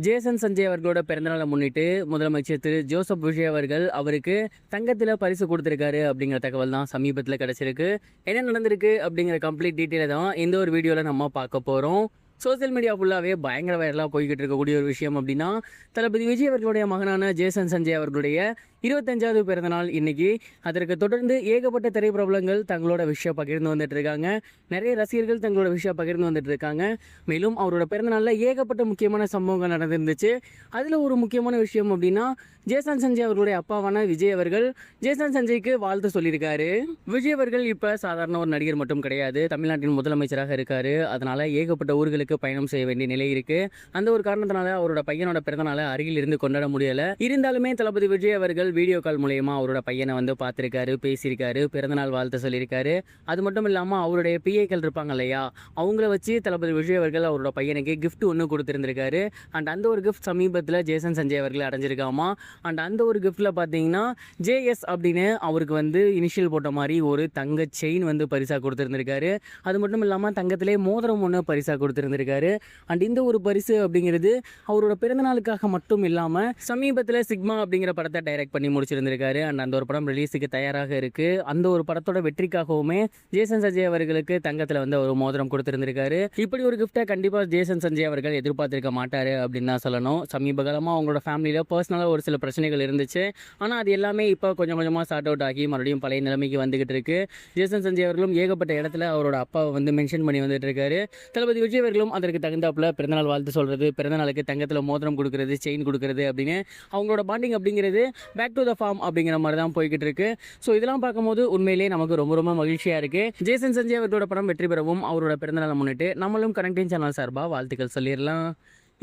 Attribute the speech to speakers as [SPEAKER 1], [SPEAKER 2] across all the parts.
[SPEAKER 1] Jason Sanjay அவர்களோட பிறந்தநாளை முன்னிட்டு முதலமைச்சர் திரு ஜோசப் விஜய் அவர்கள் அவருக்கு தங்கத்தில் பரிசு கொடுத்துருக்காரு அப்படிங்கிற தகவல் தான் சமீபத்தில் கிடச்சிருக்கு. என்ன நடந்திருக்கு அப்படிங்கிற கம்ப்ளீட் டீட்டெயிலை தான் இந்த ஒரு வீடியோவில் நம்ம பார்க்க போகிறோம். சோசியல் மீடியா ஃபுல்லாகவே பயங்கர வைரலாக போய்கிட்டு இருக்கக்கூடிய ஒரு விஷயம் அப்படின்னா, தளபதி விஜய் அவர்களுடைய மகனான ஜேசன் சஞ்சய் அவர்களுடைய 25வது பிறந்தநாள் இன்னைக்கு. அதற்கு தொடர்ந்து ஏகப்பட்ட திரைப்பிரபலங்கள் தங்களோட விஷயம் பகிர்ந்து வந்துட்டு இருக்காங்க. நிறைய ரசிகர்கள் தங்களோட விஷயம் பகிர்ந்து வந்துட்டு இருக்காங்க. மேலும் அவரோட பிறந்தநாளில் ஏகப்பட்ட முக்கியமான சம்பவங்கள் நடந்துருந்துச்சு. அதில் ஒரு முக்கியமான விஷயம் அப்படின்னா, ஜேசன் சஞ்சய் அவர்களுடைய அப்பாவான விஜய் அவர்கள் ஜேசன் சஞ்சய்க்கு வாழ்த்து சொல்லியிருக்காரு. விஜய் அவர்கள் இப்போ சாதாரண ஒரு நடிகர் மட்டும் கிடையாது, தமிழ்நாட்டின் முதலமைச்சராக இருக்காரு. அதனால ஏகப்பட்ட ஊர்களுக்கு பயணம் செய்ய வேண்டிய நிலை இருக்கு. அந்த ஒரு காரணத்தினால அவரோட பையனோட பிறந்தநாளை அருகில் இருந்து கொண்டாட முடியல. இருந்தாலுமே தளபதி விஜய் அவர்கள் வீடியோ கால் மூலமா அவரோட பையனை வந்து பார்த்திருக்காரு, பேசியிருக்காரு, பிறந்தநாள் வாழ்த்து சொல்லியிருக்காரு. அது மட்டும் இல்லாமல் அவருடைய பிஏக்கள் இருப்பாங்க இல்லையா, அவங்கள வச்சு தளபதி விஜய் அவர்கள் அவரோட பையனுக்கு கிஃப்ட் ஒன்று கொடுத்துருந்துருக்காரு. அண்ட் அந்த ஒரு கிஃப்ட் சமீபத்தில் ஜேசன் சஞ்சய் அவர்கள் அடைஞ்சிருக்காமா. அண்ட் அந்த ஒரு கிஃப்ட்டில் பார்த்தீங்கன்னா ஜேஎஸ் அப்படின்னு அவருக்கு வந்து இனிஷியல் போட்ட மாதிரி ஒரு தங்க செயின் வந்து பரிசாக கொடுத்துருந்துருக்காரு. அது மட்டும் இல்லாமல் தங்கத்திலே மோதிரம் ஒன்று பரிசாக கொடுத்துருந்துருக்காரு. அண்ட் இந்த ஒரு பரிசு அப்படிங்கிறது அவரோட பிறந்தநாளுக்காக மட்டும் இல்லாமல் சமீபத்தில் சிக்மா அப்படிங்கிற படத்தை டைரக்ட் பண்ணி முடிச்சிருந்திருக்காரு. அண்ட் அந்த ஒரு படம் ரிலீஸுக்கு தயாராக இருக்கு. அந்த ஒரு படத்தோட வெற்றிக்காகவுமே ஜேசன் சஞ்சய் அவர்களுக்கு தங்கத்தில் வந்து ஒரு மோதிரம் கொடுத்துருந்திருக்காரு. இப்படி ஒரு கிஃப்டை கண்டிப்பாக ஜேசன் சஞ்சய் அவர்கள் எதிர்பார்த்திருக்க மாட்டாரு அப்படின்னு தான் சொல்லணும். சமீப காலமாக அவங்களோட ஃபேமிலியில் பர்சனலாக ஒரு சில பிரச்சனைகள் இருந்துச்சு. ஆனால் அது எல்லாமே இப்போ கொஞ்சம் கொஞ்சமாக சார்ட் அவுட் ஆகி மறுபடியும் பழைய நிலைமைக்கு வந்துகிட்டு இருக்கு. ஜேசன் சஞ்சய் அவர்களும் ஏகப்பட்ட இடத்துல அவரோட அப்பாவை வந்து மென்ஷன் பண்ணி வந்துட்டு இருக்காரு. தளபதி விஜய் அவர்களும் அதற்கு தகுந்தாப்புல பிறந்தநாள் வாழ்த்து சொல்றது, பிறந்தநாளுக்கு தங்கத்தில் மோதிரம் கொடுக்கறது, செயின் கொடுக்கறது அப்படின்னு அவங்களோட பாண்டிங் அப்படிங்கிறது பேக் டு த ஃபார்ம் அப்படிங்கிற மாதிரி தான் போய்கிட்டு இருக்கு. ஸோ இதெல்லாம் பார்க்கும்போது உண்மையிலேயே நமக்கு ரொம்ப ரொம்ப மகிழ்ச்சியாக இருக்கு. ஜேசன் சஞ்சய் அவர்களோட படம் வெற்றி பெறவும் அவரோட பிறந்தநாளை முன்னிட்டு நம்மளும் கனெக்டிங் சேனல் சார்பாக வாழ்த்துக்கள் சொல்லிடலாம்.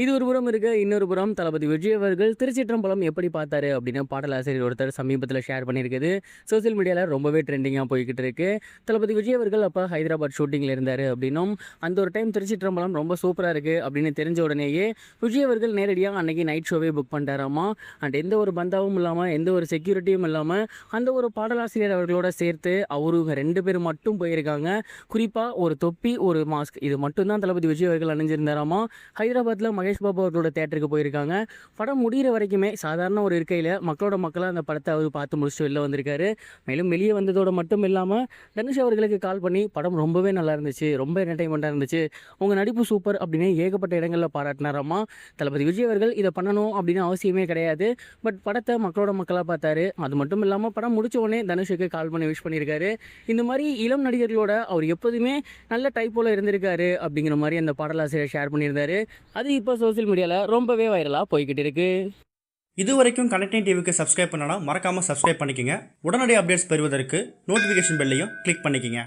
[SPEAKER 1] இது ஒரு புறம் இருக்க, இன்னொரு புறம் தளபதி விஜய் அவர்கள் திருச்சிற்றம்பலம் எப்படி பார்த்தாரு அப்படின்னு பாடலாசிரியர் ஒருத்தர் சமீபத்தில் ஷேர் பண்ணியிருக்குது. சோசியல் மீடியாவில் ரொம்பவே ட்ரெண்டிங்காக போய்கிட்டு இருக்கு. தளபதி விஜய் அவர்கள் அப்போ ஹைதராபாத் ஷூட்டிங்கில் இருந்தார் அப்படின்னும், அந்த ஒரு டைம் திருச்சிற்றம்பலம் ரொம்ப சூப்பராக இருக்குது அப்படின்னு தெரிஞ்ச உடனேயே விஜய் அவர்கள் நேரடியாக அன்றைக்கி நைட் ஷோவே புக் பண்ணிட்டாராமா. அண்ட் எந்த ஒரு பந்தாவும் இல்லாமல், எந்த ஒரு செக்யூரிட்டியும் இல்லாமல் அந்த ஒரு பாடலாசிரியர் அவர்களோட சேர்த்து அவருங்க 2 பேர் மட்டும் போயிருக்காங்க. குறிப்பாக ஒரு தொப்பி, ஒரு மாஸ்க், இது மட்டும்தான் தளபதி விஜய் அவர்கள் அணிஞ்சிருந்தாராமா. ஹைதராபாத்தில் மகேஷ் பாபு அவர்களோட தேட்டருக்கு போயிருக்காங்க. படம் முடிகிற வரைக்குமே சாதாரண ஒரு இருக்கையில் மக்களோட மக்களாக அந்த படத்தை அவர் பார்த்து முடிச்சுட்டு வெளில வந்திருக்காரு. மேலும் வெளியே வந்ததோடு மட்டும் இல்லாமல் தனுஷ் அவர்களுக்கு கால் பண்ணி படம் ரொம்பவே நல்லா இருந்துச்சு, ரொம்ப என்டர்டைன்மெண்ட்டாக இருந்துச்சு, உங்கள் நடிப்பு சூப்பர் அப்படின்னு ஏகப்பட்ட இடங்களில் பாராட்டினாராமா. தளபதி விஜய் அவர்கள் இதை பண்ணணும் அப்படின்னு அவசியமே கிடையாது. பட் படத்தை மக்களோட மக்களாக பார்த்தாரு. அது மட்டும் இல்லாமல் படம் முடிச்ச உடனே தனுஷுக்கு கால் பண்ணி விஷ் பண்ணியிருக்காரு. இந்த மாதிரி இளம் நடிகர்களோட அவர் எப்போதுமே நல்ல டைப்போல இருந்திருக்காரு அப்படிங்கிற மாதிரி அந்த பாடலாசிரியர் ஷேர் பண்ணியிருந்தாரு. அது இப்போ சோசியல் மீடியாவில் ரொம்பவே வைரலாக போய்கிட்டு இருக்கு.
[SPEAKER 2] இது வரைக்கும் கனெக்டிங் டிவிக்கு சப்ஸ்கிரைப் பண்ணனா மறக்காமல் சப்ஸ்கிரைப் பண்ணிக்கங்க. உடனடி அப்டேட்ஸ் பெறுவதற்கு நோட்டிஃபிகேஷன் பெல்லையும் கிளிக் பண்ணிக்கங்க.